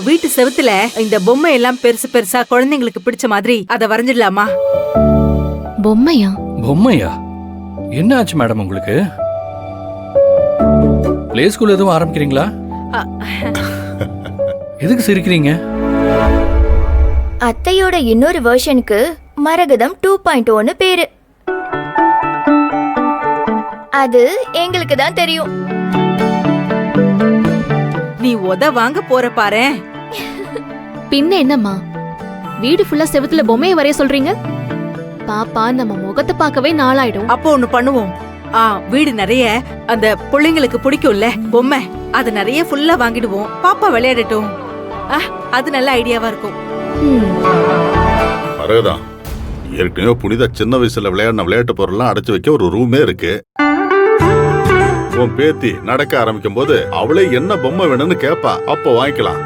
வீட்டு செவுத்துல இந்த பொம்மை எல்லாம் பெருசு பெருசா குழந்தைங்களுக்கு பிடிச்ச மாதிரி அத வரைஞ்சிடலாமா? பொம்மையா? பொம்மையா? என்ன ஆச்சு மேடம் உங்களுக்கு? பிளே ஸ்கூல் எதுவும் ஆரம்பிக்கிறீங்களா? எதுக்கு சிரிக்கிறீங்க? அத்தையோட இன்னொரு வெர்ஷனுக்கு மரகதம் 2.0 பேரு. அது எங்களுக்கு தான் தெரியும். நீ வாங்க போற பாரு. பின்ன என்னம்மா, வீடு ஃபுல்லா செவுத்துல பொம்மையை வரைய சொல்றீங்க? பாப்பா நம்ம முகத்தை பார்க்கவே நாளாயிடும். அப்போ ஒண்ணு பண்ணுவோம். வீடு நிறைய அந்த பிள்ளைங்களுக்கு பிடிக்கும்ல பொம்மை, அது நிறைய ஃபுல்லா வாங்கிடுவோம். பாப்பா விளையாடட்டும். அது நல்ல ஐடியாவா இருக்கும். மரகதா, ஏற்கனவே புனிதா சின்ன வயசுல விளையாடின விளையாட்டு பொருள்லாம் அடைச்சு வைக்க ஒரு ரூமே இருக்கு. உன் பேத்தி நடக்க ஆரம்பிக்கும் போது அவளே என்ன பொம்மை வேணும்னு கேப்பா, அப்ப வாங்கிக்கலாம்.